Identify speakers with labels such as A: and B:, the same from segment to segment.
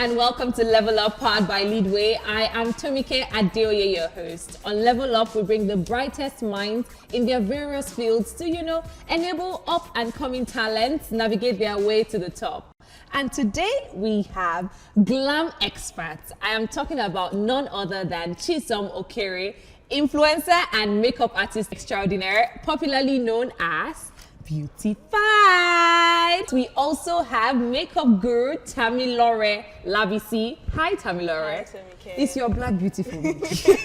A: and welcome to Level Up, powered by Leadway. I am Tomike Adeoye, your host. On Level Up, we bring the brightest minds in their various fields to, enable up and coming talents navigate their way to the top. And today we have glam experts. I am talking about none other than Chisom Okere, influencer and makeup artist extraordinaire, popularly known as Beautified. We also have makeup guru Tamilore Labisi. Hi, Tamilore.
B: Hi, Tomike.
A: It's your black beautiful.
B: Thank you.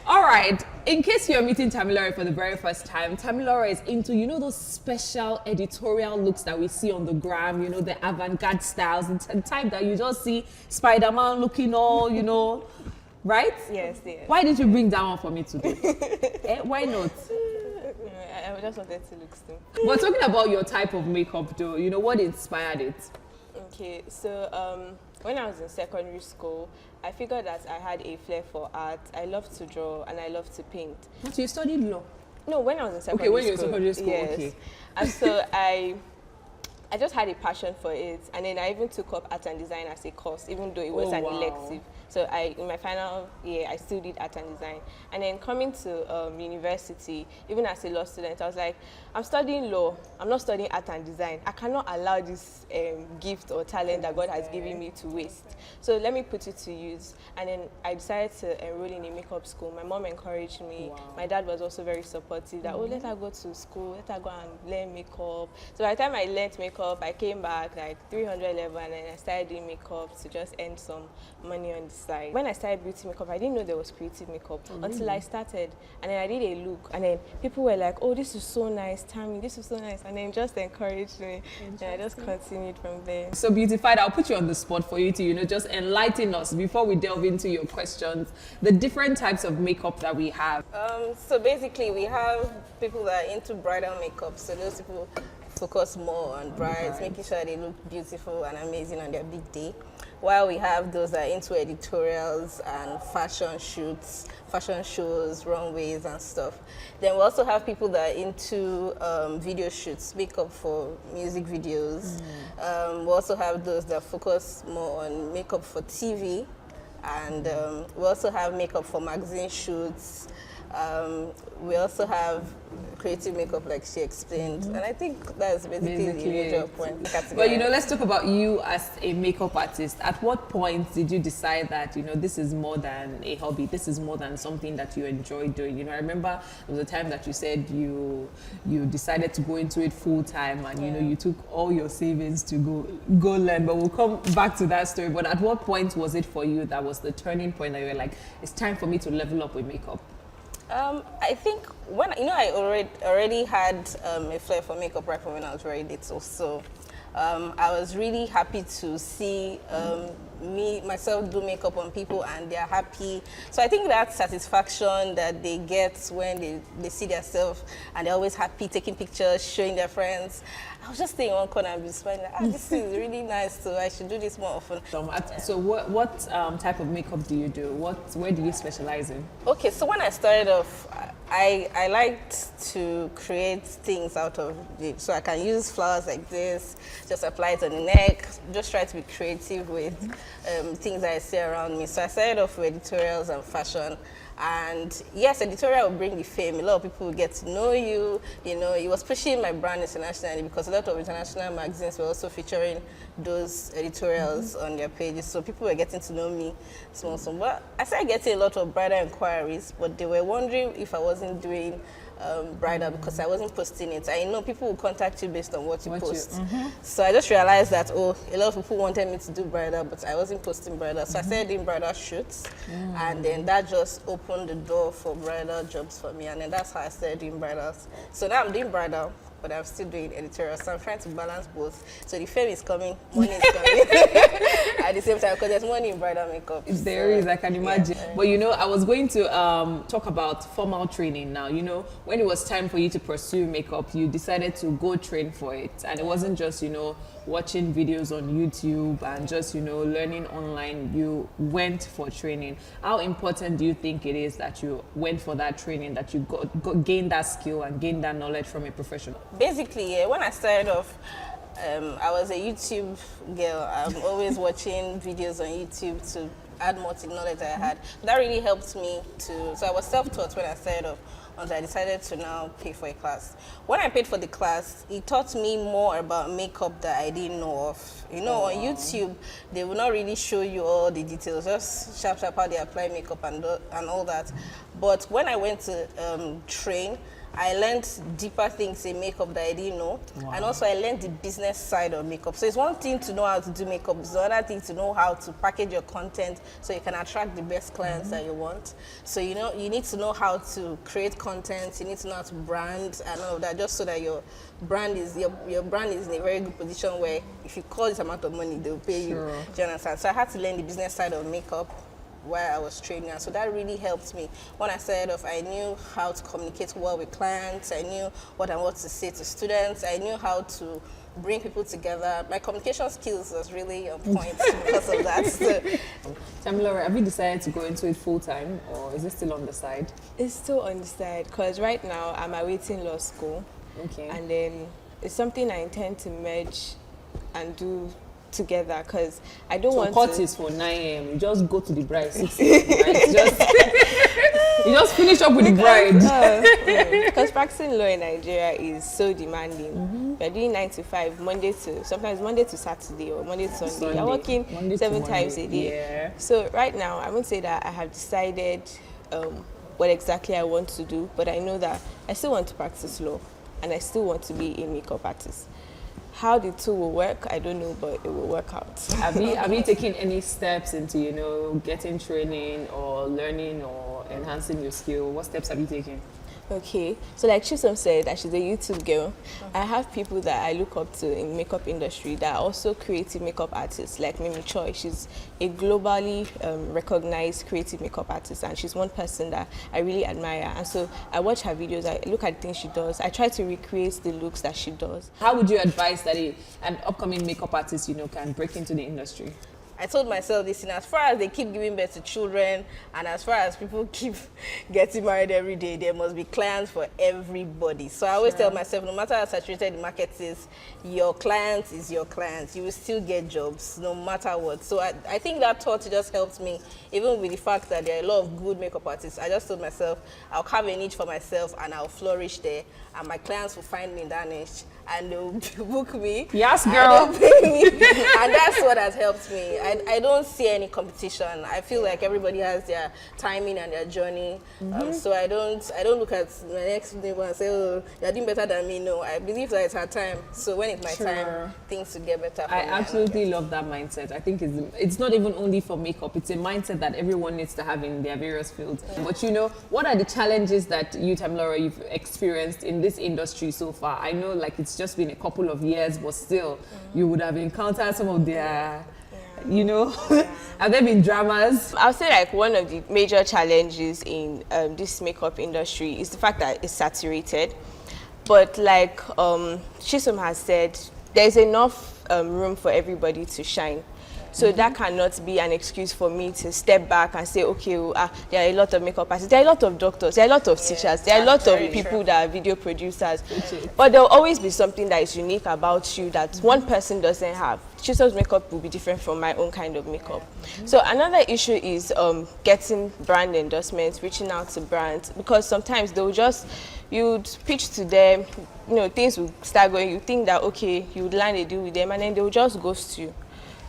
A: All right. In case you're meeting Tamilore for the very first time, Tamilore is into, those special editorial looks that we see on the gram, the avant-garde styles, the type that you just see Spider-Man looking all, right?
B: Yes.
A: Why didn't you bring that one for me today? Why not?
B: I just wanted to look still.
A: But talking about your type of makeup though, what inspired it?
B: Okay, so when I was in secondary school, I figured that I had a flair for art. I love to draw and I love to paint.
A: But you studied law?
B: No, when I was in secondary school.
A: Okay, when you were in secondary school,
B: yes.
A: okay.
B: And so I just had a passion for it, and then I even took up art and design as a course, even though it was an elective. So in my final year, I still did art and design. And then coming to university, even as a law student, I was like, I'm studying law, I'm not studying art and design. I cannot allow this gift or talent that God has given me to waste. So let me put it to use. And then I decided to enroll in a makeup school. My mom encouraged me. Wow. My dad was also very supportive that, let her go to school, let her go and learn makeup. So by the time I learned makeup, I came back like 300 level, and then I started doing makeup to just earn some money on the side. When I started beauty makeup, I didn't know there was creative makeup until I started, and then I did a look, and then people were like, oh, this is so nice, Tammy, this is so nice, and then just encouraged me, and I just continued from there.
A: So Beautified, I'll put you on the spot for you to, just enlighten us before we delve into your questions, the different types of makeup that we have.
C: So basically we have people that are into bridal makeup, so those people focus more on brides, making sure they look beautiful and amazing on their big day. While we have those that are into editorials and fashion shoots, fashion shows, runways and stuff. Then we also have people that are into video shoots, makeup for music videos. We also have those that focus more on makeup for TV. And we also have makeup for magazine shoots. We also have creative makeup, like she explained, and I think that's basically the major point.
A: But let's talk about you as a makeup artist. At what point did you decide that this is more than a hobby? This is more than something that you enjoy doing. I remember there was a time that you said you decided to go into it full time, and you took all your savings to go learn. But we'll come back to that story. But at what point was it for you that was the turning point that you were like, it's time for me to level up with makeup?
C: I think when I already had a flair for makeup right from when I was very little, so I was really happy to see myself do makeup on people and they're happy. So I think that satisfaction that they get when they see themselves and they're always happy, taking pictures, showing their friends. I was just staying in one corner and be smiling, this is really nice, so I should do this more often.
A: So what type of makeup do you do? Where do you specialize in?
C: Okay, so when I started off, I liked to create things out of it. So I can use flowers like this, just apply it on the neck, just try to be creative with things that I see around me. So I started off with editorials and fashion. And yes, editorial will bring the fame. A lot of people will get to know you. It was pushing my brand internationally because a lot of international magazines were also featuring those editorials on their pages. So people were getting to know me small. But I started getting a lot of bridal inquiries, but they were wondering if I wasn't doing bridal because I wasn't posting it. I know people will contact you based on what you post. So I just realized that, a lot of people wanted me to do bridal, but I wasn't posting bridal. So I started doing bridal shoots, and then that just opened the door for bridal jobs for me, and then that's how I started doing bridals. So now I'm doing bridal, but I'm still doing editorial. So I'm trying to balance both. So the fame is coming, money is coming at the same time, because there's money in bridal makeup.
A: There is, I can imagine. Yeah. But I was going to talk about formal training now. When it was time for you to pursue makeup, you decided to go train for it. And it wasn't just, watching videos on YouTube and just, learning online. You went for training. How important do you think it is that you went for that training, that you gained that skill and gained that knowledge from a professional?
C: Basically, when I started off, I was a YouTube girl. I'm always watching videos on YouTube to add more to the knowledge I had. That really helped me to, so I was self-taught when I started off, until I decided to now pay for a class. When I paid for the class, it taught me more about makeup that I didn't know of. You know, on YouTube, they will not really show you all the details, just sharp how they apply makeup and all that. But when I went to train, I learned deeper things in makeup that I didn't know. And also I learned the business side of makeup. So it's one thing to know how to do makeup, it's another thing to know how to package your content so you can attract the best clients that you want. So you know, you need to know how to create content, you need to know how to brand and all of that, just so that your brand is your brand is in a very good position where if you call this amount of money, they'll pay you. Do you understand? So I had to learn the business side of makeup while I was training, and so that really helped me. When I started off, I knew how to communicate well with clients, I knew what I wanted to say to students, I knew how to bring people together. My communication skills was really on point because of that. So.
A: Tamilore, have you decided to go into it full time, or is it still on the side?
B: It's still on the side because right now I'm awaiting law school. Okay. And then it's something I intend to merge and do together because I don't want to.
A: Court is for 9 a.m. You just go to the bride 6 a.m. Right? You just finish up with the bride.
B: Because practicing law in Nigeria is so demanding. You're doing 9 to 5, sometimes Monday to Saturday or Monday to Sunday. You're working Monday 7 times a day. Yeah. So right now, I won't say that I have decided what exactly I want to do, but I know that I still want to practice law and I still want to be a makeup artist. How the two will work, I don't know, but it will work out.
A: Have you taken any steps into, you know, getting training or learning or enhancing your skill? What steps have you taken?
B: Okay, so like Chisom said, that she's a YouTube girl. I have people that I look up to in makeup industry that are also creative makeup artists, like Mimi Choi. She's a globally recognized creative makeup artist, and she's one person that I really admire. And so I watch her videos, I look at the things she does, I try to recreate the looks that she does.
A: How would you advise that an upcoming makeup artist, you know, can break into the industry?
C: I told myself this, and as far as they keep giving birth to children and as far as people keep getting married every day, there must be clients for everybody. So I always tell myself, no matter how saturated the market is, your client is your client. You will still get jobs no matter what. So I think that thought just helped me, even with the fact that there are a lot of good makeup artists. I just told myself, I'll carve a niche for myself and I'll flourish there, and my clients will find me in that niche and they'll book me.
A: Yes, girl.
C: And pay me. And that's what has helped me. I don't see any competition. I feel like everybody has their timing and their journey. So I don't look at my next neighbor and say, oh, you're doing better than me. No, I believe that it's her time. So when it's my time, things will get better for me.
A: I absolutely love that mindset. I think it's not even only for makeup. It's a mindset that everyone needs to have in their various fields. But you know, what are the challenges that you, Tamilore, you've experienced in this industry so far? I know like it's just been a couple of years, but still, you would have encountered some of their, you know, have there been dramas?
B: I'll say like one of the major challenges in this makeup industry is the fact that it's saturated. But like Chisom has said, there's enough room for everybody to shine. So that cannot be an excuse for me to step back and say, okay, there are a lot of makeup artists, there are a lot of doctors, there are a lot of teachers, there are a lot of people that are video producers. But there will always be something that is unique about you that one person doesn't have. Chisom's makeup will be different from my own kind of makeup. So another issue is getting brand endorsements, reaching out to brands, because sometimes they'll just, you'd pitch to them, you know, things will start going, you think that, okay, you would land a deal with them, and then they'll just ghost you.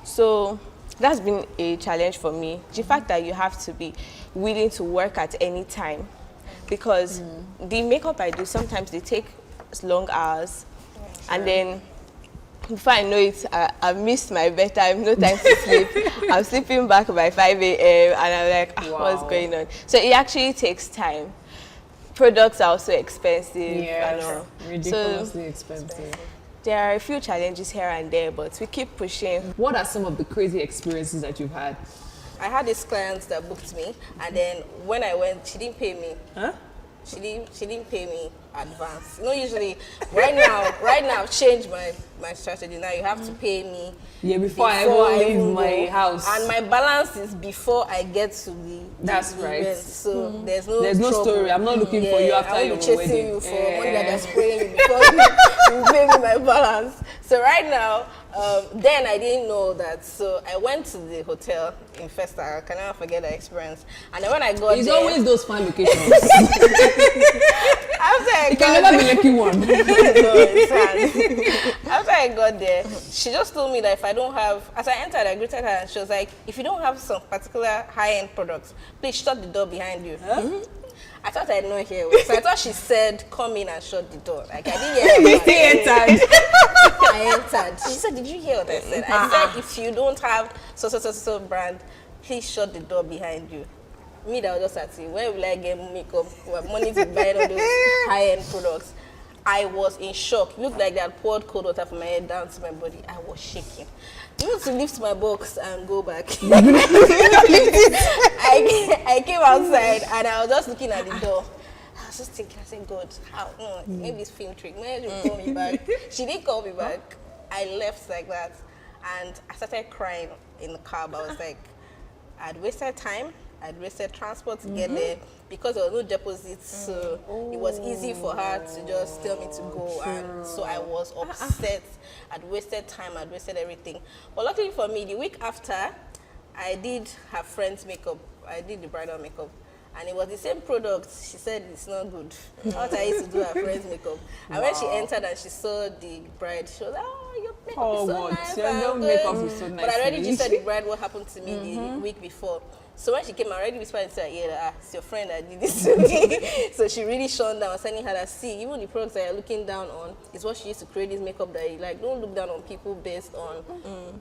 B: So that's been a challenge for me. The fact that you have to be willing to work at any time, because the makeup I do, sometimes they take long hours, and then before I know it, I've missed my bedtime, no time to sleep. I'm sleeping back by 5 a.m. and I'm like, what's going on? So it actually takes time. Products are also expensive.
A: Yeah, ridiculously expensive.
B: There are a few challenges here and there, but we keep pushing.
A: What are some of the crazy experiences that you've had?
C: I had this client that booked me, and then when I went, she didn't pay me.
A: Huh?
C: She didn't pay me advance. You know, usually right now I've changed my strategy. Now you have to pay me
A: before I even leave my
C: go.
A: house.
C: And my balance is before I get to the
A: That's
C: the
A: right.
C: event. So there's no
A: trouble. Story. I'm not looking for you after your
C: chasing
A: wedding.
C: you for money that they're spraying you before you pay me my balance. So right now, then I didn't know that. So I went to the hotel in Festa. I can never forget the experience. And then when I got
A: it's
C: there,
A: always those fun locations.
C: after I
A: It
C: got
A: can never be lucky one.
C: no, it's hard. After I got there, she just told me that if I don't have, as I entered, I greeted her and she was like, if you don't have some particular high-end products, please shut the door behind you. Huh? I thought I'd know here. So I thought she said, come in and shut the door. Like, I didn't hear her.
A: You entered.
C: I entered. She said, did you hear what I said? I said, if you don't have so brand, please shut the door behind you. Me, that was just asking, where will I get makeup? We have money to buy all those high-end products. I was in shock. It looked like they had poured cold water from my head down to my body. I was shaking. Even to lift my box and go back. I came outside and I was just looking at the door. I was just thinking, I said, God, how? Maybe it's film trick. Maybe she'll call me back. She didn't call me back. I left like that. And I started crying in the cab. I was like, I'd wasted time. I'd wasted transport to get there because there was no deposits, so it was easy for her to just tell me to go, and so I was upset. I'd wasted time, I'd wasted everything. But luckily for me, the week after, I did her friend's makeup. I did the bridal makeup, and it was the same product. She said it's not good. After I used to do her friend's makeup, and when she entered and she saw the bride, she was like, "Oh, your makeup is so nice."
A: Your makeup is so nice.
C: But I already just said the bride what happened to me the week before. So when she came, I already whispered and said, "Yeah, it's your friend that did this to me." So she really shone down. I was telling her that, see, even the products that you're looking down on is what she used to create this makeup that you like. Don't look down on people based on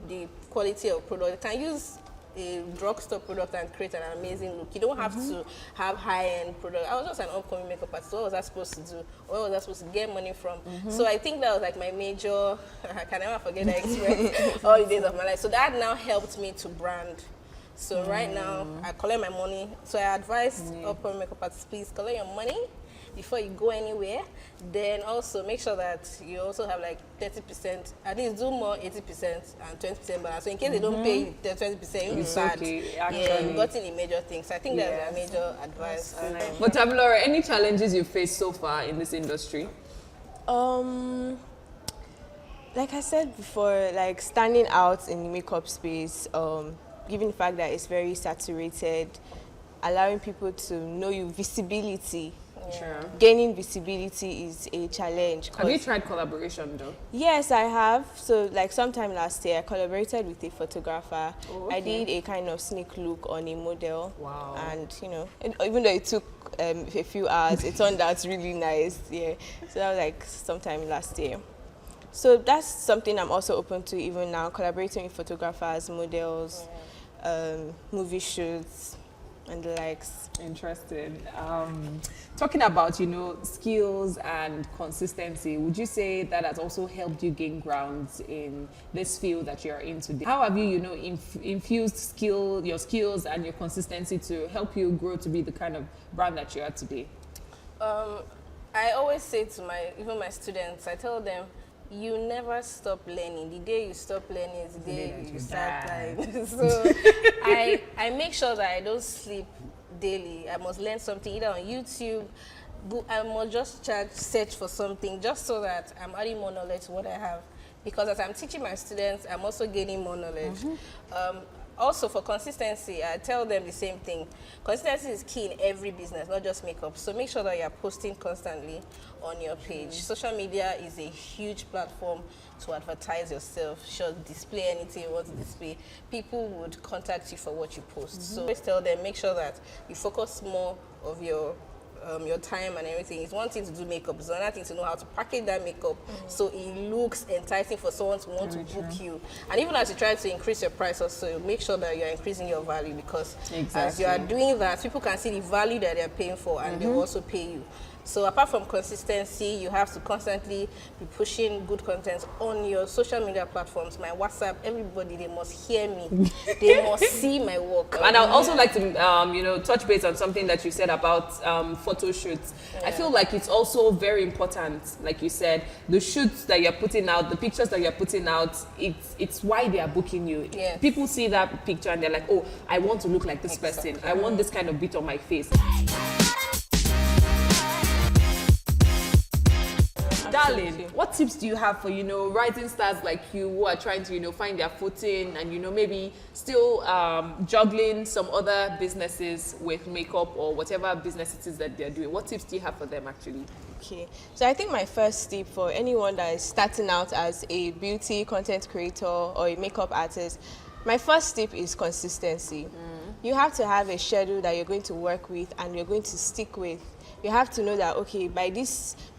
C: the quality of product. You can use a drugstore product and create an amazing look. You don't have to have high-end product. I was just an upcoming makeup artist. What was I supposed to do? Where was I supposed to get money from? So I think that was like my major, I can never forget that experience all the days of my life. So that now helped me to brand. So right now, I collect my money. So I advise upcoming makeup artists, please collect your money before you go anywhere. Then also make sure that you also have like 30%, at least do more 80% and 20% balance. So in case they don't pay you the 20%, you'll start.
A: Okay,
C: Yeah, you've gotten a major thing. So I think that's a major advice.
A: But Tamilore, any challenges you've faced so far in this industry?
B: Like I said before, like standing out in the makeup space, given the fact that it's very saturated, allowing people to know you, visibility.
A: Sure.
B: Gaining visibility is a challenge.
A: Have you tried collaboration though?
B: Yes, I have. So like sometime last year, I collaborated with a photographer.
A: Oh, okay.
B: I did a kind of sneak look on a model.
A: Wow.
B: And you know, even though it took a few hours, it turned out really nice. Yeah. So that was like sometime last year. So that's something I'm also open to even now, collaborating with photographers, models, movie shoots, and the likes.
A: Interested. Talking about, skills and consistency, would you say that has also helped you gain grounds in this field that you're in today? How have you, infused your skills and your consistency to help you grow to be the kind of brand that you are today?
C: I always say to even my students, I tell them, you never stop learning. The day you stop learning is the day you start dying. So I make sure that I don't sleep daily. I must learn something either on YouTube. I must just search for something just so that I'm adding more knowledge to what I have. Because as I'm teaching my students, I'm also gaining more knowledge. Also, for consistency, I tell them the same thing. Consistency is key in every business, not just makeup. So make sure that you're posting constantly on your page. Social media is a huge platform to advertise yourself. Sure, display anything you want to display. People would contact you for what you post. So always tell them, make sure that you focus more of your time and everything. It's one thing to do makeup, it's another thing to know how to package that makeup so it looks enticing for someone to want to book you. And even as you try to increase your price also, make sure that you're increasing your value, because as you are doing that, people can see the value that they're paying for and they'll also pay you. So apart from consistency, you have to constantly be pushing good content on your social media platforms. My WhatsApp, everybody, they must hear me. They must see my work.
A: And I'd also like to, touch base on something that you said about photo shoots.
C: Yeah.
A: I feel like it's also very important, like you said, the shoots that you're putting out, the pictures that you're putting out, it's why they are booking you.
C: Yes.
A: People see that picture and they're like, oh, I want to look like this person. I want this kind of bit on my face. Darling, what tips do you have for, rising stars like you who are trying to, find their footing and, maybe still juggling some other businesses with makeup or whatever business it is that they're doing? What tips do you have for them actually?
B: Okay, so I think my first tip for anyone that is starting out as a beauty content creator or a makeup artist, my first tip is consistency. You have to have a schedule that you're going to work with and you're going to stick with. You have to know that, okay,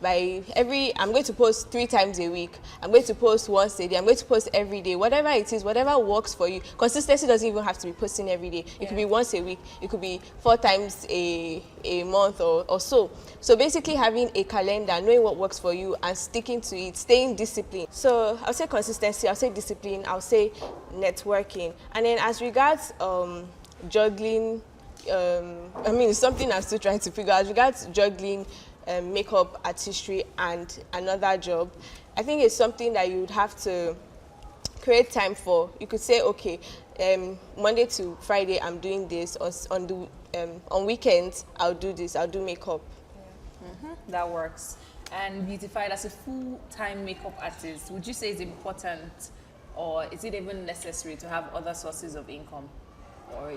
B: I'm going to post 3 times a week. I'm going to post once a day. I'm going to post every day. Whatever it is, whatever works for you. Consistency doesn't even have to be posting every day. It could be once a week. It could be 4 times a month or so. So basically having a calendar, knowing what works for you and sticking to it, staying disciplined. So I'll say consistency, I'll say discipline, I'll say networking. And then as regards juggling, it's something I'm still trying to figure out. As regards juggling makeup artistry and another job, I think it's something that you would have to create time for. You could say, okay, Monday to Friday I'm doing this, or on weekends I'll do this, I'll do makeup.
A: That works. And Beautified, as a full-time makeup artist, would you say it's important or is it even necessary to have other sources of income? Or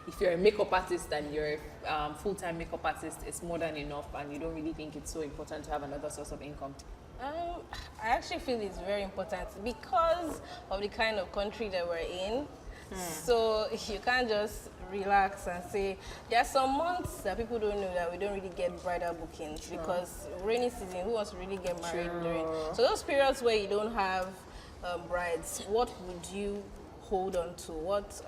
A: if you're a makeup artist and you're a full-time makeup artist, it's more than enough and you don't really think it's so important to have another source of income?
C: I actually feel it's very important because of the kind of country that we're in. So you can't just relax and say, there are some months that people don't know that we don't really get bridal bookings because rainy season, who wants to really get married during? So those periods where you don't have brides, what would you hold on to?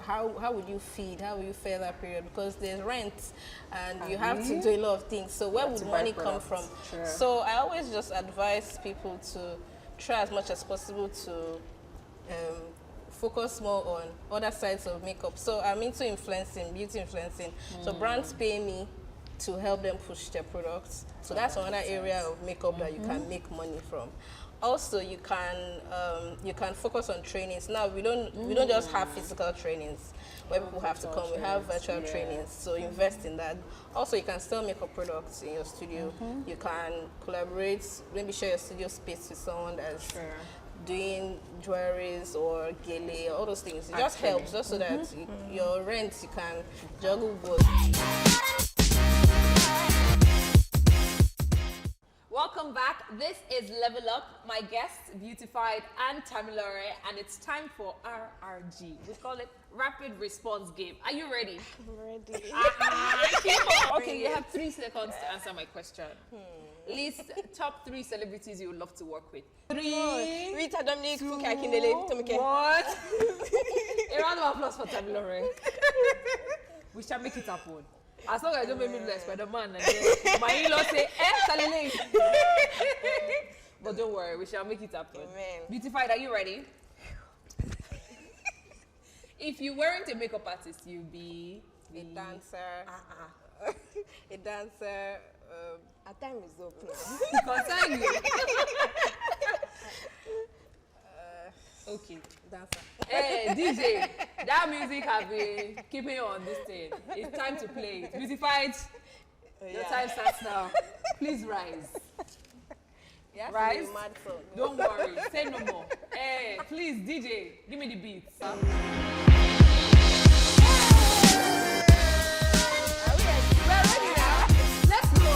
C: How would you feed? How will you fare that period? Because there's rent and you have to do a lot of things. So where would money come from? So I always just advise people to try as much as possible to focus more on other sides of makeup. So I'm into influencing, beauty influencing. So brands pay me to help them push their products. So that's another area of makeup that you can make money from. Also, you can focus on trainings. Now we don't just have physical trainings where people have to come. We have virtual trainings, so invest in that. Also, you can sell makeup products in your studio. You can collaborate, maybe share your studio space with someone that's doing jewelries or gele, all those things. It just helps, just so that your rent, you can juggle both.
A: Welcome back. This is Level Up. My guests, Beautified and Tamilore, and it's time for RRG. We call it Rapid Response Game. Are you ready?
B: I'm ready.
A: Okay, you have 3 seconds to answer my question. List top 3 celebrities you would love to work with. 3,
B: Rita Dominic,
A: 2,
B: Funke Akindele, Tomike.
A: 1. A round of applause for Tamilore. We shall make it happen. As long as I don't make me look like Spider-Man, and then my in-law say, Salile. But don't worry, we shall make it happen.
B: Amen.
A: Beautified, are you ready? If you weren't a makeup artist, you'd be
C: A dancer. A dancer.
B: Our time is up now.
A: Concern you. Okay.
C: Dancer.
A: Hey, DJ, that music has been keeping you on this thing. It's time to play it. Beautified, your time starts now. Please rise. Rise.
C: Mad song.
A: Don't worry. Say no more. Hey, please, DJ, give me the beats.
C: Are we ready?
A: We're ready now. Let's go.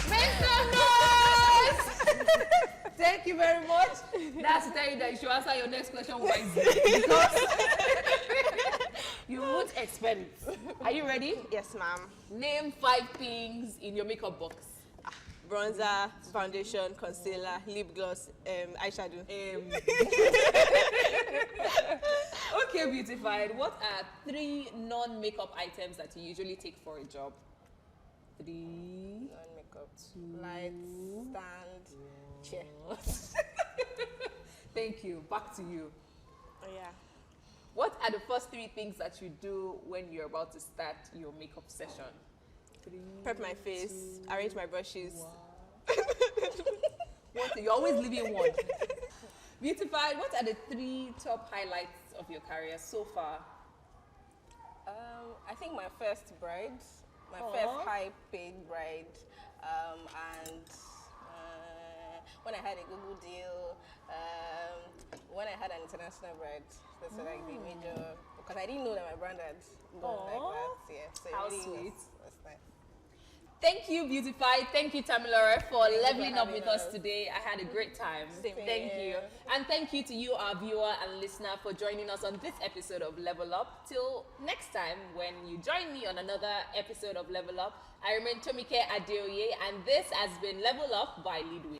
A: Make some noise. Thank you very much. That's to tell you that you should answer your next question wisely because you won't expect it. Are you ready?
B: Yes, ma'am.
A: Name 5 things in your makeup box.
B: Bronzer, foundation, concealer, lip gloss, eyeshadow.
A: Okay, Beautified, what are 3 non-makeup items that you usually take for a job? 3.
C: Non-makeup. Lights, stand, chair.
A: Thank you. Back to you.
B: Oh yeah.
A: What are the first 3 things that you do when you're about to start your makeup session? 3.
B: Prep my face, arrange my brushes.
A: You're always leaving one. Beautified, what are the 3 top highlights of your career so far?
C: I think my first bride, my
A: Aw.
C: first high-paid bride, and when I had a Google deal, when I had an international bride. Those were like the major, because I didn't know that my brand had gone like that. Yeah, so
A: How
C: it really
A: sweet.
C: was nice.
A: Thank you, Beautified. Thank you, Tamilore, for leveling up
C: having
A: with us
C: us.
A: today. I had a great time.
B: Same
A: Thank
C: here.
A: you. And thank you to you, our viewer and listener, for joining us on this episode of Level Up. Till next time, when you join me on another episode of Level Up, I remain Tomike Adeoye, and this has been Level Up by Leadway.